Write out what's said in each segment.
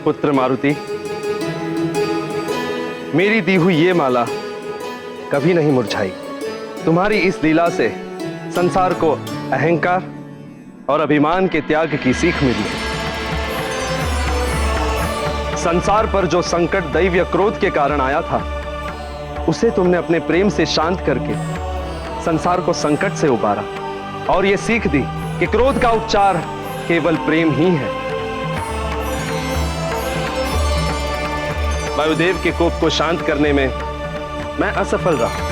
पुत्र मारुति, मेरी दी हुई ये माला कभी नहीं मुरझाई। तुम्हारी इस लीला से संसार को अहंकार और अभिमान के त्याग की सीख मिली। संसार पर जो संकट दैवीय क्रोध के कारण आया था, उसे तुमने अपने प्रेम से शांत करके संसार को संकट से उबारा और यह सीख दी कि क्रोध का उपचार केवल प्रेम ही है। वायुदेव के कोप को शांत करने में मैं असफल रहा,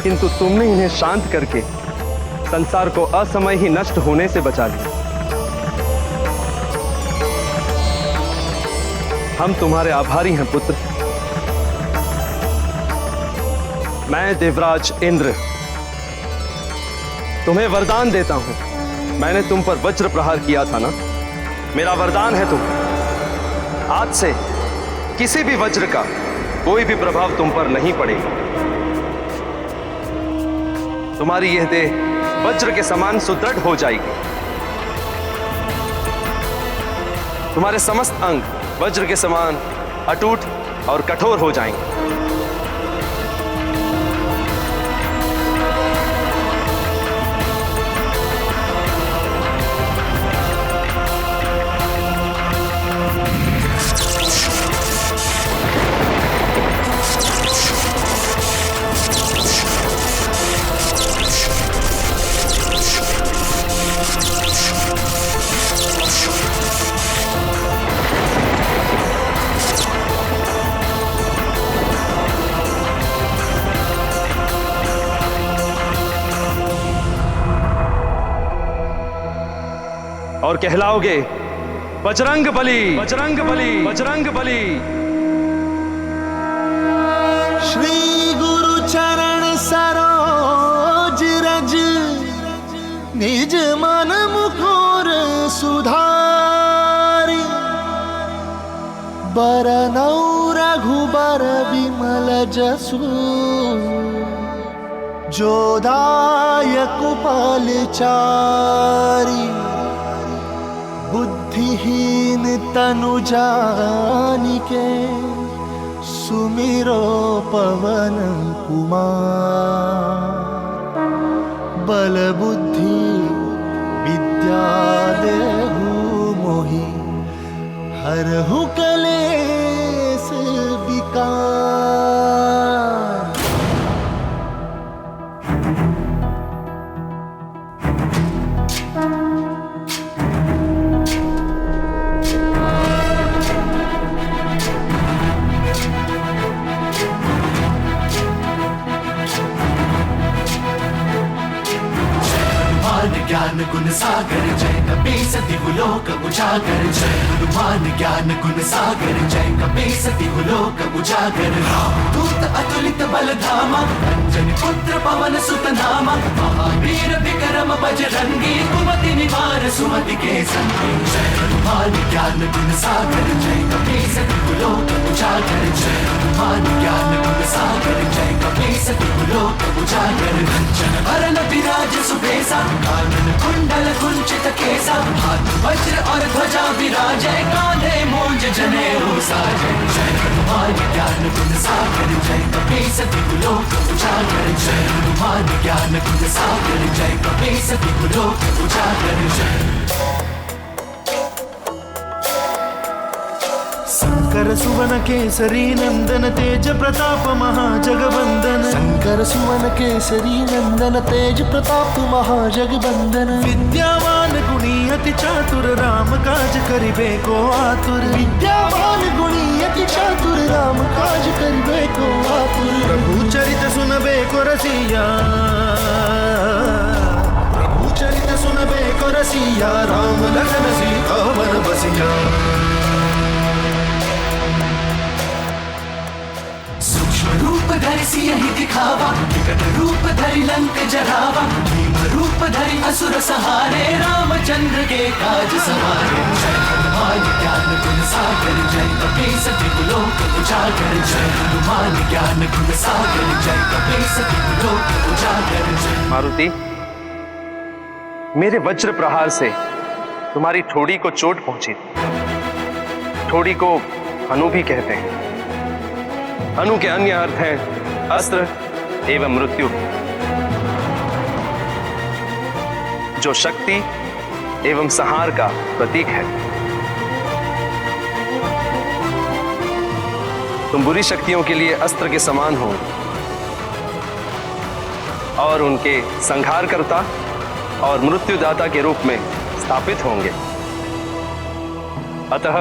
किंतु तुमने इन्हें शांत करके संसार को असमय ही नष्ट होने से बचा लिया। हम तुम्हारे आभारी हैं पुत्र। मैं देवराज इंद्र तुम्हें वरदान देता हूं। मैंने तुम पर वज्र प्रहार किया था ना, मेरा वरदान है तुम। आज से किसी भी वज्र का कोई भी प्रभाव तुम पर नहीं पड़ेगा। तुम्हारी यह देह वज्र के समान सुदृढ़ हो जाएगी। तुम्हारे समस्त अंग वज्र के समान अटूट और कठोर हो जाएंगे। और कहलाओगे बजरंग बली, बजरंग बली, बजरंग बली। श्री गुरु चरण सरोज रज, निज मन मुकुर सुधारी। बरनौ रघुबर विमल जसु, जो दायक फलचारी। बुद्धिहीन तनु जानिके, सुमिरो पवन कुमार। बल बुद्धि विद्या देहु मोहि, हरहु कलेश विकार। ज्ञान गुण सागर जय कपीस दिहु लोक उजागर। जय हनुमान ज्ञान गुण सागर जय कपीस दिहु लोक उजागर। दूत अतुलित बल धामा, अंजनी पुत्र पवन सुत नामा। महावीर विक्रम बजरंगी, कुमति निवार सुमति के संगी। जय हनुमान ज्ञान गुण सागर जय कपीस दिहु लोक उजागर। जय हनुमान ज्ञान गुण सागर जय कपीस दिहु लोक उजागर। कंचन वरन विराज सुबेसा, कुंडल कुंचित केसा। हाथ वज्र और ध्वजा विराजै, कांधे मूंज जनेऊ साजै। जय हनुमान ज्ञान गुण सागर जय कपीस दिहु लोक उजागर। जय हनुमान ज्ञान गुण सागर जय कपीस दिहु लोक उजागर। शंकर सुवन केसरी नंदन, तेज प्रताप महाजगवंदन। शंकर सुवन केसरी नंदन, तेज प्रताप महाजगवंदन। विद्यावान गुणी अति चातुर, राम काज करिबे को आतुर। विद्यावान गुणी अति चातुर, राम काज करिबे को आतुर। प्रभु चरित सुनबे को रसिया, प्रभु चरित सुनबे को रसिया। राम लखन सीता वन बसिया। रूप धरि सियहि दिखावा, विकट रूप धरि लंक जरावा। भीम रूप धरि असुर सहारे, रामचंद्र के काज सवारे। जय हनुमान ज्ञान गुण सागर जय कपीस दिहु लोक उजागर। जय हनुमान ज्ञान गुण सागर जय कपीस दिहु लोक उजागर। मारुति, मेरे वज्र प्रहार से तुम्हारी ठोड़ी को चोट पहुंची। ठोड़ी को हनु भी कहते हैं। हनु के अन्य अर्थ हैं अस्त्र एवं मृत्यु, जो शक्ति एवं संहार का प्रतीक है। तुम बुरी शक्तियों के लिए अस्त्र के समान हो और उनके संहारकर्ता और मृत्युदाता के रूप में स्थापित होंगे। अतः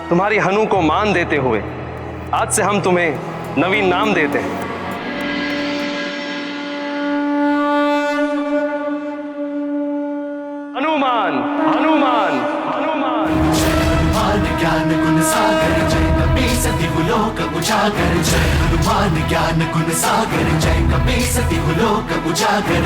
तुम्हारी हनु को मान देते हुए आज से हम तुम्हें नवीन नाम देते हैं। हनुमान हनुमान हनुमान। हनुमान ज्ञान गुण सागर जय कपी सति लोक उजागर। जय हनुमान ज्ञान गुण सागर जय कपी सति लोक उजागर।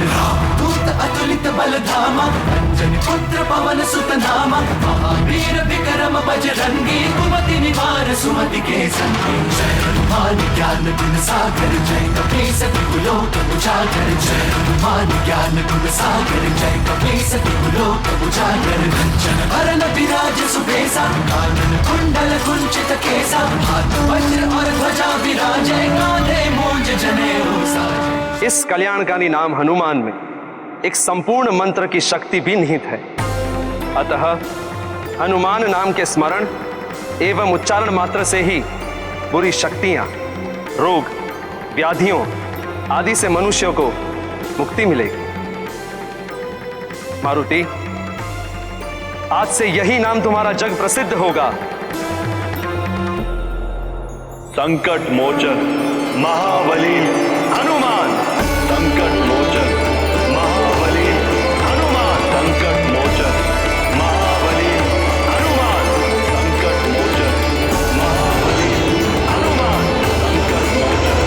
दूत अतुलित बल धामा अंजनी पुत्र पवन सुत नामा। महावीर विक्रम बजरंगी कुमति निवार सुमति के संगी। जय हनुमान ज्ञान गुण सागर जय कपी सति लोक उजागर। जय हनुमान ज्ञान गुण सागर जय कपी सति लोक उजागर। कंचन वरण विराज सुबेसा कानन कुंडल कुंचित केसा। हाथ वज्र और ध्वजा विराजे कांधे मूंज जनेऊ साजे। इस कल्याणकारी नाम हनुमान में एक संपूर्ण मंत्र की शक्ति भी निहित है। अतः हनुमान नाम के स्मरण एवं उच्चारण मात्र से ही बुरी शक्तियां, रोग, व्याधियों आदि से मनुष्यों को मुक्ति मिलेगी। मारुति, आज से यही नाम तुम्हारा जग प्रसिद्ध होगा। संकट मोचन महाबली हनुमान। संकट मोचन महाबली हनुमान। संकट मोचन महाबली हनुमान। संकट मोचन महाबली हनुमान। संकट मोचन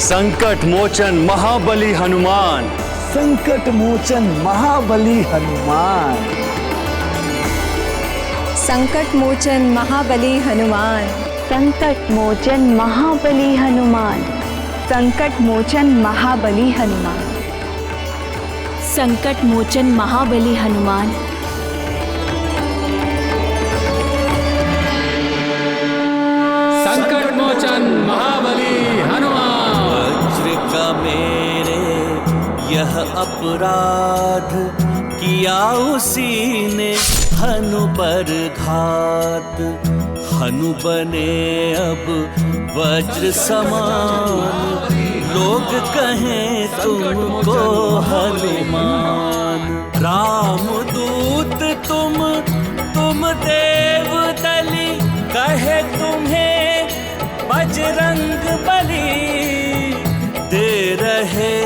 संकट मोचन महाबली हनुमान। संकट मोचन महाबली हनुमान। संकट मोचन महाबली हनुमान। संकट मोचन महाबली हनुमान। संकट मोचन महाबली हनुमान। संकट मोचन महाबली हनुमान। संकट मोचन महाबली हनुमान। वज्र का मेरे यह अपराध किया उसी ने हनु पर घात। हनु बने अब वज्र समान, लोग कहें तुमको हनुमान। राम दूत तुम देव दली, कहे तुम्हें बजरंग बली। दे रहे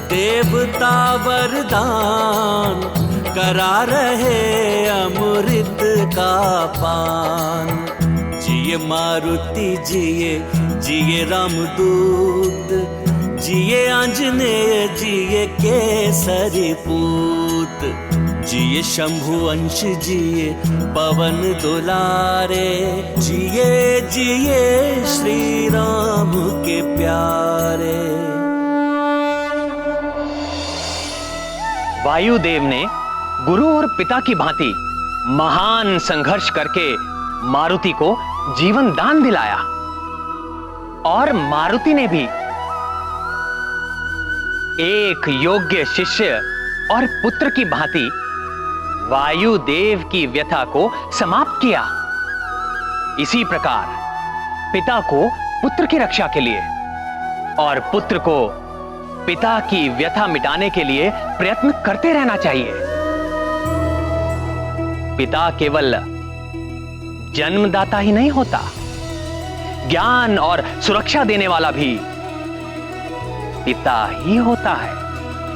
देवता वरदान, करा रहे अमृत का पान। जिए मारुति जिए जिए रामदूत, जिए आंजनेय जिए केसरी पूत। जिए शंभु अंश जिए पवन दुलारे, जिए जिए श्री राम के प्यारे। वायुदेव ने गुरु और पिता की भांति महान संघर्ष करके मारुति को जीवन दान दिलाया, और मारुति ने भी एक योग्य शिष्य और पुत्र की भांति वायुदेव की व्यथा को समाप्त किया। इसी प्रकार पिता को पुत्र की रक्षा के लिए और पुत्र को पिता की व्यथा मिटाने के लिए प्रयत्न करते रहना चाहिए। पिता केवल जन्मदाता ही नहीं होता, ज्ञान और सुरक्षा देने वाला भी पिता ही होता है।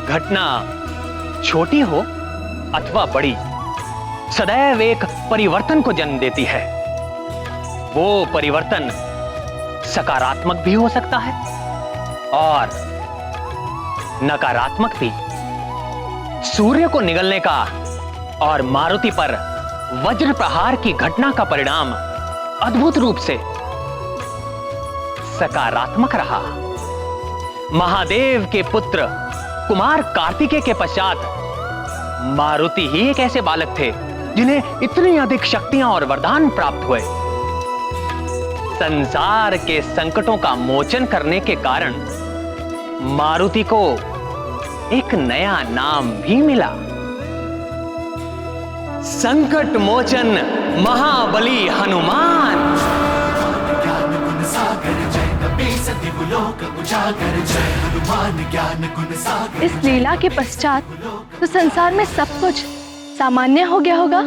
घटना छोटी हो अथवा बड़ी, सदैव एक परिवर्तन को जन्म देती है। वो परिवर्तन सकारात्मक भी हो सकता है और नकारात्मक भी। सूर्य को निगलने का और मारुति पर वज्र प्रहार की घटना का परिणाम अद्भुत रूप से सकारात्मक रहा। महादेव के पुत्र कुमार कार्तिकेय के पश्चात मारुति ही एक ऐसे बालक थे जिन्हें इतनी अधिक शक्तियां और वरदान प्राप्त हुए। संसार के संकटों का मोचन करने के कारण मारुति को एक नया नाम भी मिला, संकट मोचन महाबली हनुमान। ज्ञान गुण सागर जय कपीस दिवलोक उजागर जय हनुमान ज्ञान गुण सागर। इस लीला के पश्चात तो संसार में सब कुछ सामान्य हो गया होगा।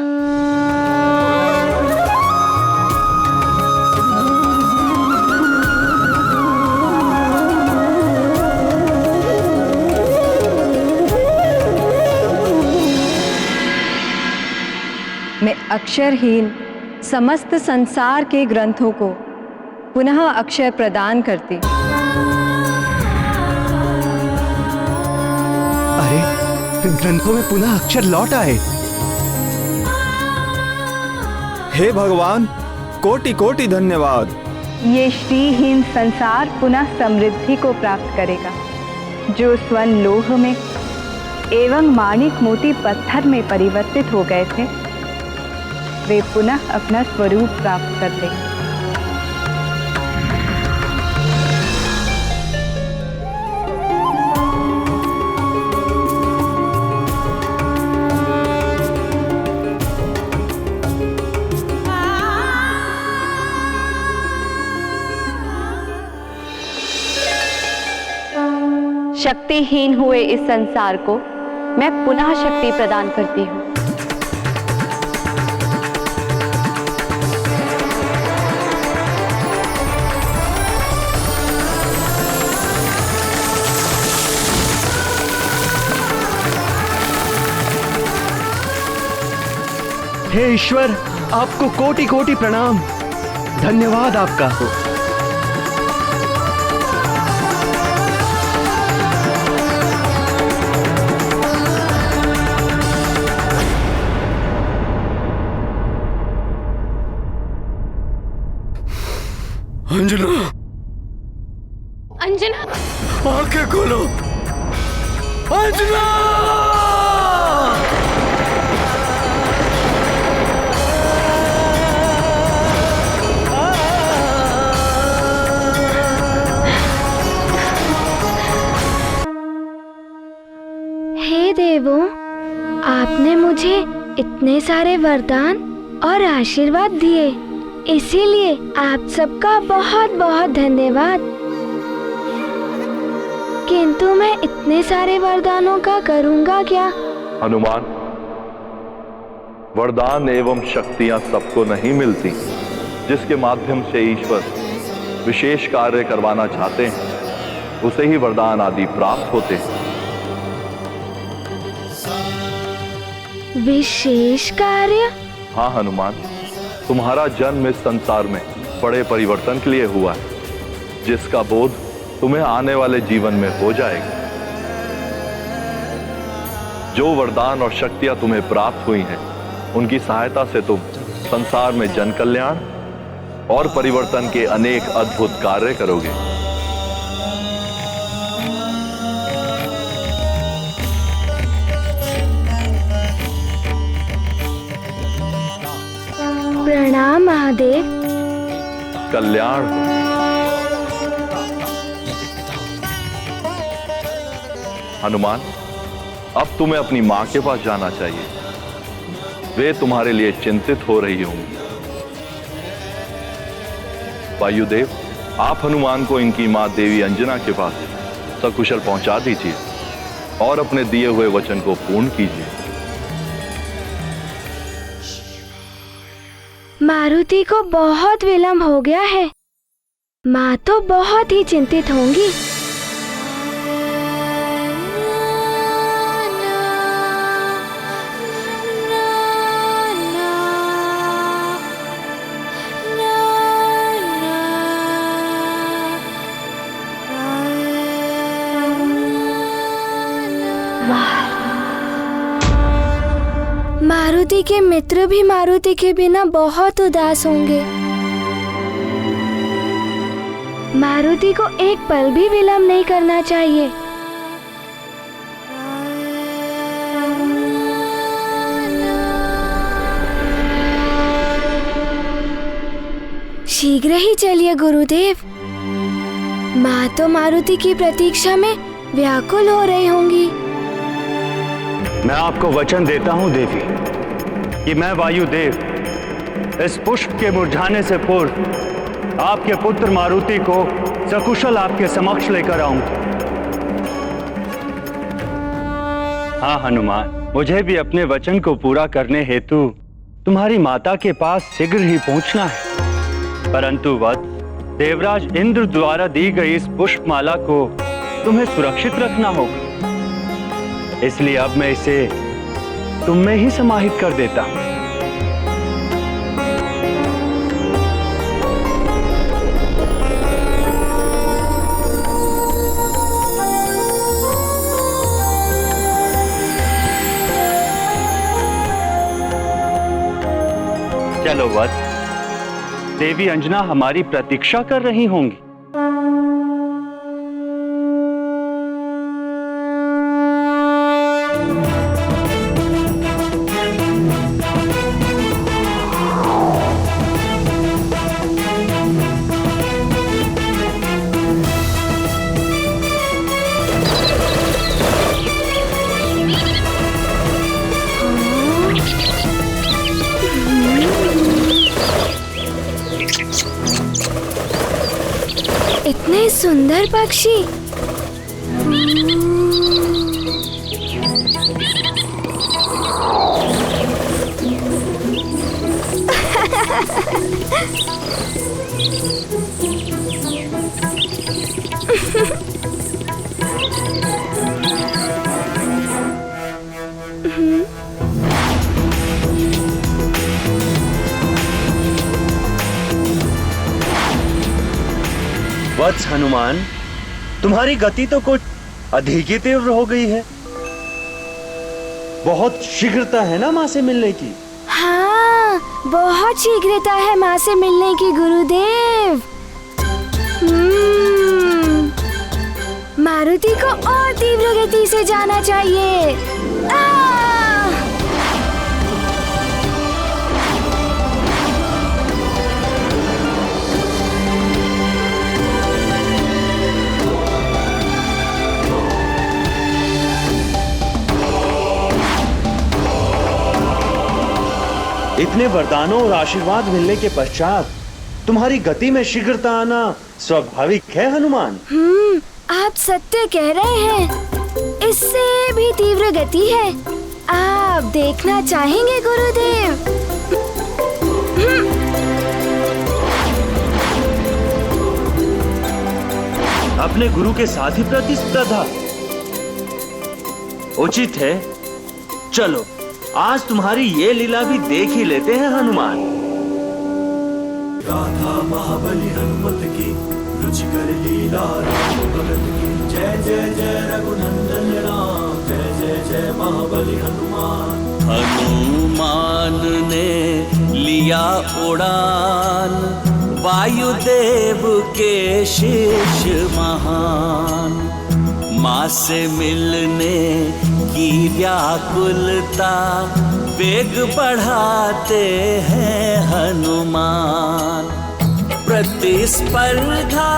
मैं अक्षरहीन समस्त संसार के ग्रंथों को पुनः अक्षर प्रदान करती। अरे, ग्रंथों में पुनः अक्षर लौट आए। हे भगवान, कोटि कोटि धन्यवाद। ये श्रीहीन संसार पुनः समृद्धि को प्राप्त करेगा। जो स्वर्ण लोह में एवं माणिक मोती पत्थर में परिवर्तित हो गए थे, वे पुनः अपना स्वरूप प्राप्त कर लेंगे। शक्तिहीन हुए इस संसार को मैं पुनः शक्ति प्रदान करती हूँ। हे ईश्वर, आपको कोटि कोटि प्रणाम। धन्यवाद आपका। अंजना, अंजना, आंखें खोलो। अंजना! हे देवों, आपने मुझे इतने सारे वरदान और आशीर्वाद दिए, इसीलिए आप सबका बहुत बहुत धन्यवाद। किंतु मैं इतने सारे वरदानों का करूंगा क्या? हनुमान, वरदान एवं शक्तियां सबको नहीं मिलती। जिसके माध्यम से ईश्वर विशेष कार्य करवाना चाहते हैं, उसे ही वरदान आदि प्राप्त होते हैं। विशेष कार्य? हाँ हनुमान, तुम्हारा जन्म इस संसार में बड़े परिवर्तन के लिए हुआ है, जिसका बोध तुम्हें आने वाले जीवन में हो जाएगा। जो वरदान और शक्तियां तुम्हें प्राप्त हुई हैं, उनकी सहायता से तुम संसार में जन कल्याण और परिवर्तन के अनेक अद्भुत कार्य करोगे। प्रणाम महादेव। कल्याण हो। हनुमान, अब तुम्हें अपनी मां के पास जाना चाहिए। वे तुम्हारे लिए चिंतित हो रही होंगी। वायुदेव, आप हनुमान को इनकी मां देवी अंजना के पास सकुशल पहुंचा दीजिए और अपने दिए हुए वचन को पूर्ण कीजिए। मारुति को बहुत विलंब हो गया है। माँ तो बहुत ही चिंतित होंगी। मारुति के मित्र भी मारुति के बिना बहुत उदास होंगे। मारुति को एक पल भी विलंब नहीं करना चाहिए। शीघ्र ही चलिए गुरुदेव। माँ तो मारुति की प्रतीक्षा में व्याकुल हो रही होंगी। मैं आपको वचन देता हूँ देवी कि मैं वायुदेव इस पुष्प के मुरझाने से पूर्व आपके पुत्र मारुति को सकुशल आपके समक्ष लेकर आऊंगा। हाँ हनुमान, मुझे भी अपने वचन को पूरा करने हेतु तुम्हारी माता के पास शीघ्र ही पहुंचना है, परंतु वत्स, देवराज इंद्र द्वारा दी गई इस पुष्पमाला को तुम्हें सुरक्षित रखना होगा। इसलिए अब मैं इसे तुम में ही समाहित कर देता हूं। चलो वत्स, देवी अंजना हमारी प्रतीक्षा कर रही होंगी। इतने सुंदर पक्षी। वत्स हनुमान, तुम्हारी गति तो कुछ अधिक ही तीव्र हो गई है। बहुत शीघ्रता है ना माँ से मिलने की। हाँ, बहुत शीघ्रता है माँ से मिलने की गुरुदेव। मारुति को और तीव्र गति से जाना चाहिए। इतने वरदानों और आशीर्वाद मिलने के पश्चात तुम्हारी गति में शीघ्रता आना स्वाभाविक है हनुमान। आप सत्य कह रहे हैं। इससे भी तीव्र गति है। आप देखना चाहेंगे गुरुदेव? अपने गुरु के साथ ही प्रतिस्पर्धा उचित है। चलो आज तुम्हारी ये लीला भी देख ही लेते हैं हनुमान। गाथा महाबली हनुमत की, रुचिकर लीला राम भगत की। जय जय जय रघुनंदन राम, जय जय जय महाबली हनुमान। हनुमान ने लिया उड़ान, वायुदेव के शिष्य महान। माँ से मिलने की व्याकुलता वेग बढ़ाते हैं हनुमान। प्रतिस्पर्धा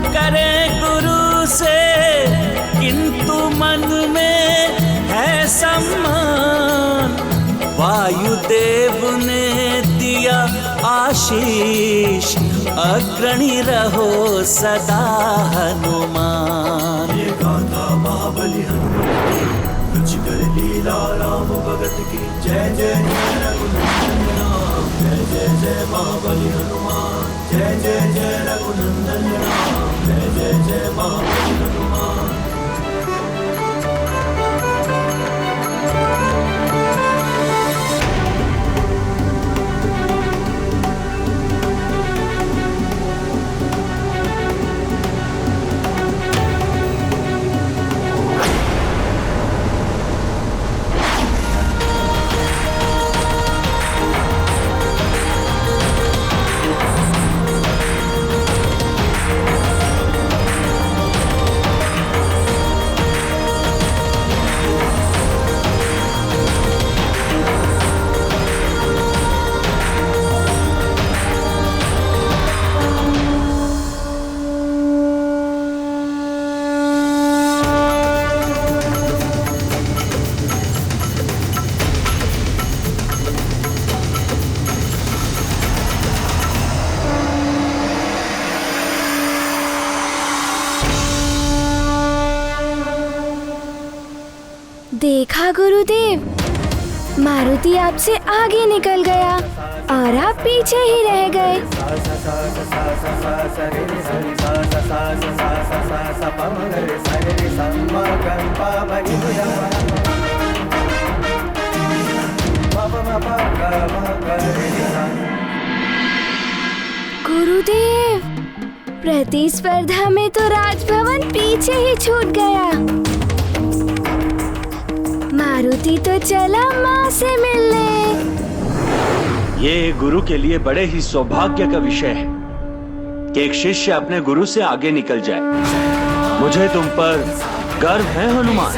करे गुरु से, किंतु मन में है सम्मान। वायुदेव ने दिया आशीष, अग्रणी रहो सदा हनुमान। ये गाथा महाबली हनुमत की, रुचिकर लीला राम भगत की। जय जय जय रघुनंदन राम, जय जय जय महाबली हनुमान। जय जय जय रघुनंदन राम, जय जय जय महाबली हनुमान। देखा गुरुदेव, मारुति आपसे आगे निकल गया और आप पीछे ही रह गए। गुरुदेव, प्रतिस्पर्धा में तो राजभवन पीछे ही छूट गया। मारुति तो चला माँ से मिलने। ये गुरु के लिए बड़े ही सौभाग्य का विषय है कि एक शिष्य अपने गुरु से आगे निकल जाए। मुझे तुम पर गर्व है हनुमान।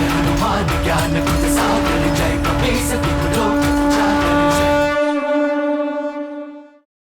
हनुमान ज्ञान गुण